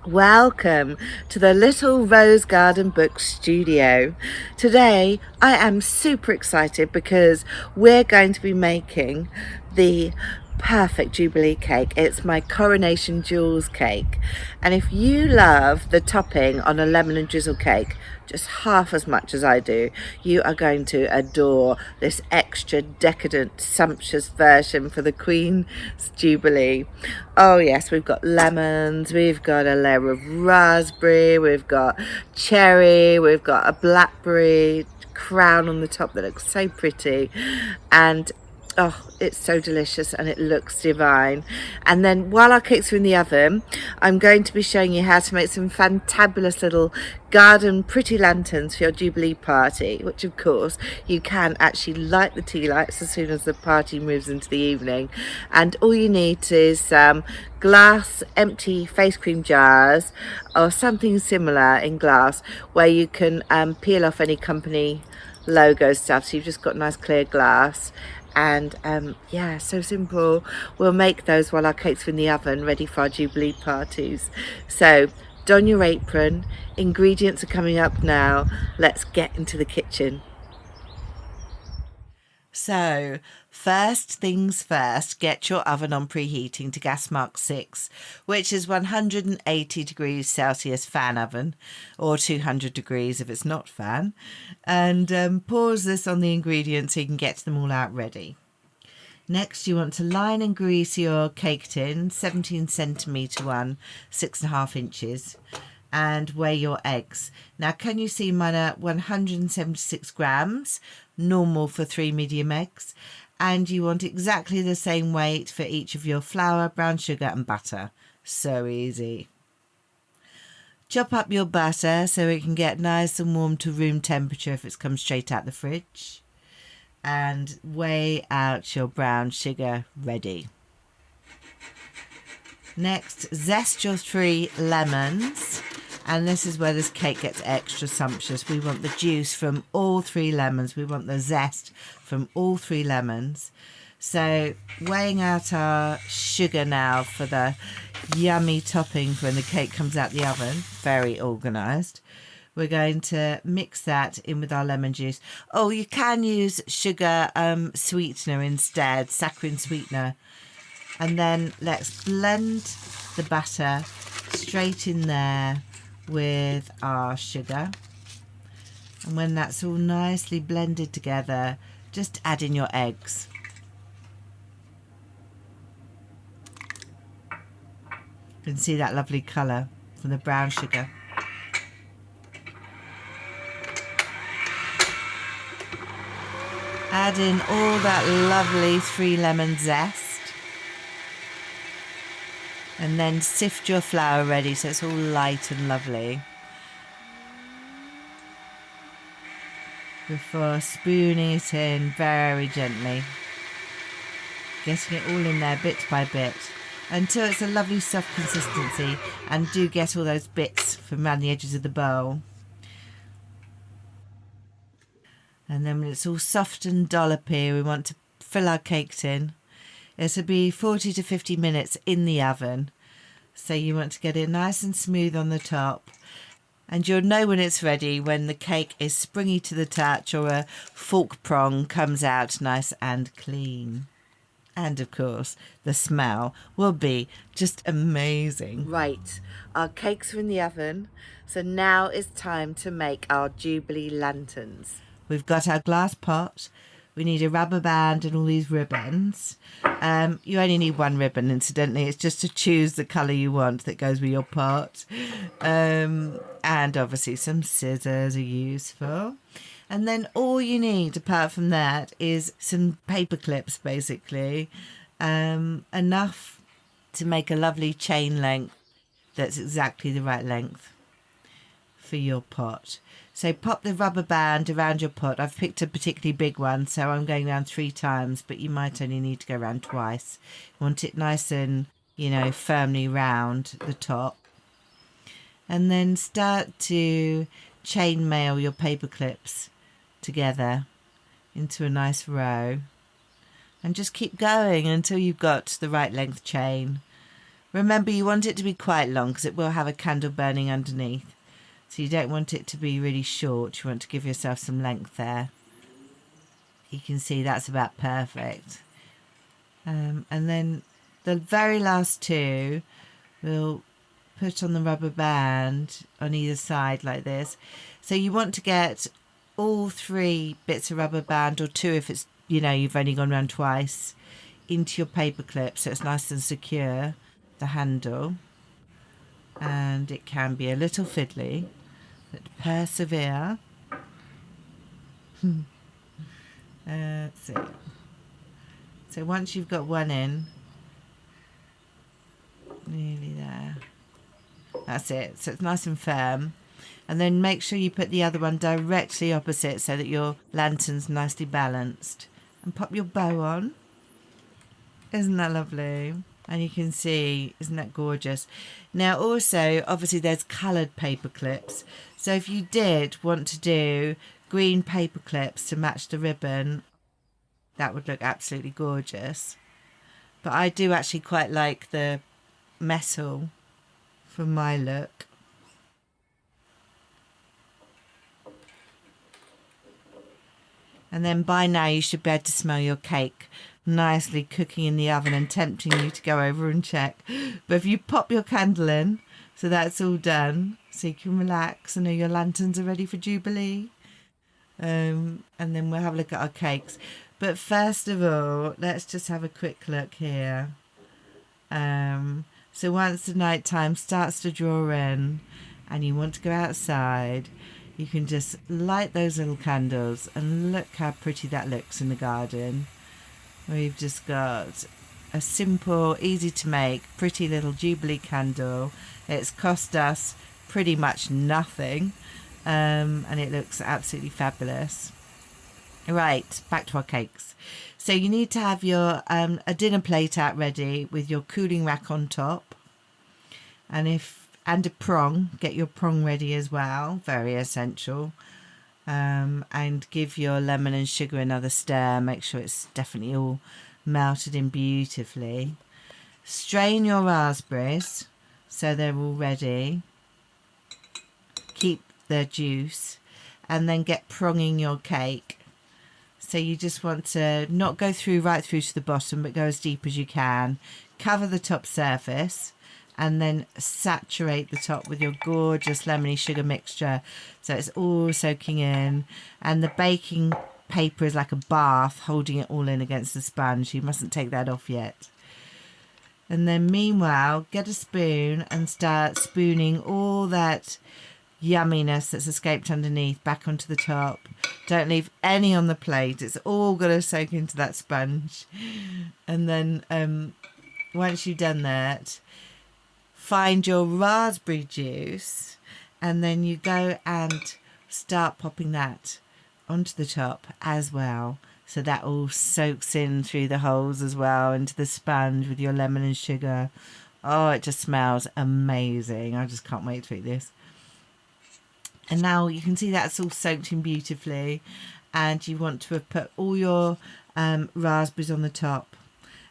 Welcome to the Little Rose Garden Book Studio. Today I am super excited because we're going to be making the perfect Jubilee cake. It's my Coronation Jewels cake, and if you love the topping on a lemon and drizzle cake just half as much as I do, you are going to adore this extra decadent, sumptuous version for the Queen's Jubilee. Oh yes, we've got lemons, we've got a layer of raspberry, we've got cherry, we've got a blackberry crown on the top that looks so pretty, and oh, it's so delicious and it looks divine. And then while our cakes are in the oven, I'm going to be showing you how to make some fantabulous little garden pretty lanterns for your Jubilee party, which of course you can actually light the tea lights as soon as the party moves into the evening. And all you need is glass empty face cream jars or something similar in glass where you can peel off any company logo stuff, so you've just got nice clear glass. And yeah, so simple. We'll make those while our cakes are in the oven ready for our Jubilee parties. So don your apron, ingredients are coming up now. Let's get into the kitchen. So first things first, get your oven on preheating to gas mark 6, which is 180 degrees Celsius fan oven, or 200 degrees if it's not fan, and pause this on the ingredients so you can get them all out ready. Next, you want to line and grease your cake tin, 17 centimetre one, 6.5 inches, and weigh your eggs. Now, can you see mine are 176 grams, normal for 3 medium eggs, and you want exactly the same weight for each of your flour, brown sugar and butter. So easy. Chop up your butter so it can get nice and warm to room temperature if it's come straight out the fridge, and weigh out your brown sugar ready. Next, zest your 3 lemons, and this is where this cake gets extra sumptuous. We want the juice from all 3 lemons. We want the zest from all 3 lemons. So weighing out our sugar now for the yummy topping when the cake comes out the oven. Very organised. We're going to mix that in with our lemon juice. Oh, you can use sugar sweetener instead, saccharine sweetener. And then let's blend the butter straight in there with our sugar. And when that's all nicely blended together, just add in your eggs. You can see that lovely colour from the brown sugar. Add in all that lovely 3 lemon zest. And then sift your flour ready so it's all light and lovely. Before spooning it in very gently. Getting it all in there bit by bit until it's a lovely soft consistency, and do get all those bits from around the edges of the bowl. And then when it's all soft and dollopy, we want to fill our cake tin. It'll be 40 to 50 minutes in the oven. So you want to get it nice and smooth on the top. And you'll know when it's ready when the cake is springy to the touch, or a fork prong comes out nice and clean. And of course, the smell will be just amazing. Right, our cakes are in the oven. So now it's time to make our Jubilee lanterns. We've got our glass pot. We need a rubber band and all these ribbons. You only need 1 ribbon, incidentally. It's just to choose the colour you want that goes with your pot. And obviously some scissors are useful. And then all you need, apart from that, is some paper clips, basically. Enough to make a lovely chain length that's exactly the right length for your pot. So pop the rubber band around your pot. I've picked a particularly big one, so I'm going around 3 times, but you might only need to go around twice. You want it nice and, firmly round the top. And then start to chain mail your paper clips together into a nice row. And just keep going until you've got the right length chain. Remember, you want it to be quite long because it will have a candle burning underneath. So you don't want it to be really short. You want to give yourself some length there. You can see that's about perfect. And then the very last two we'll put on the rubber band on either side like this. So you want to get all 3 bits of rubber band, or 2 if it's, you know, you've only gone around twice, into your paper clip so it's nice and secure, the handle. And it can be a little fiddly, but persevere. Let's see. So once you've got one in, nearly there, that's it. So it's nice and firm. And then make sure you put the other one directly opposite so that your lantern's nicely balanced. And pop your bow on. Isn't that lovely? And you can see, isn't that gorgeous? Now also, obviously there's coloured paper clips. So if you did want to do green paper clips to match the ribbon, that would look absolutely gorgeous. But I do actually quite like the metal for my look. And then by now you should be able to smell your cake nicely cooking in the oven and tempting you to go over and check. But if you pop your candle in, so that's all done, so you can relax and know your lanterns are ready for Jubilee. And then we'll have a look at our cakes. But first of all, let's just have a quick look here. So once the night time starts to draw in and you want to go outside, you can just light those little candles and look how pretty that looks in the garden. We've just got a simple, easy to make, pretty little Jubilee candle. It's cost us pretty much nothing, and it looks absolutely fabulous. Right, back to our cakes. So you need to have your a dinner plate out ready with your cooling rack on top, and a prong. Get your prong ready as well, very essential. And give your lemon and sugar another stir. Make sure it's definitely all melted in beautifully. Strain your raspberries so they're all ready. Keep their juice, and then get pronging your cake. So you just want to not go right through to the bottom, but go as deep as you can. Cover the top surface and then saturate the top with your gorgeous lemony sugar mixture so it's all soaking in. And the baking paper is like a bath holding it all in against the sponge. You mustn't take that off yet. And then meanwhile, get a spoon and start spooning all that yumminess that's escaped underneath back onto the top. Don't leave any on the plate. It's all got to soak into that sponge. And then once you've done that, find your raspberry juice, and then you go and start popping that onto the top as well, so that all soaks in through the holes as well into the sponge with your lemon and sugar. Oh, it just smells amazing. I just can't wait to eat this. And now you can see that's all soaked in beautifully, and you want to have put all your raspberries on the top.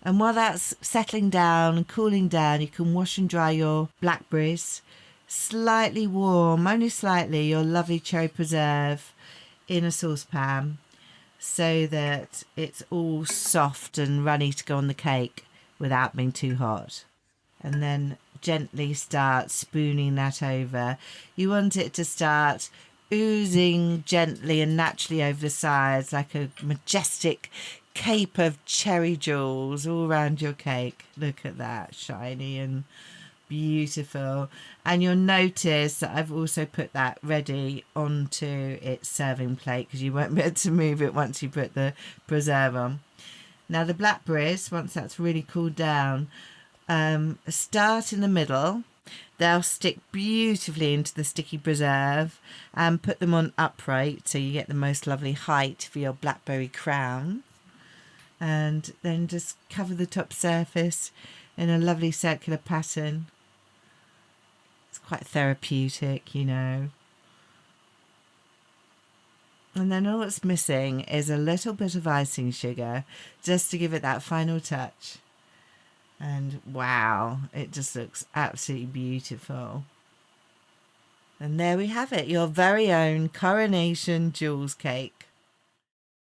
And while that's settling down and cooling down, you can wash and dry your blackberries. Slightly warm, only slightly, your lovely cherry preserve in a saucepan so that it's all soft and runny to go on the cake without being too hot. And then gently start spooning that over. You want it to start oozing gently and naturally over the sides like a majestic cape of cherry jewels all around your cake. Look at that, shiny and beautiful. And you'll notice that I've also put that ready onto its serving plate because you won't be able to move it once you put the preserve on. Now the blackberries, once that's really cooled down, start in the middle. They'll stick beautifully into the sticky preserve, and put them on upright so you get the most lovely height for your blackberry crown. And then just cover the top surface in a lovely circular pattern. It's quite therapeutic, you know. And then all it's missing is a little bit of icing sugar just to give it that final touch. And wow, it just looks absolutely beautiful. And there we have it, your very own Coronation Jewels cake.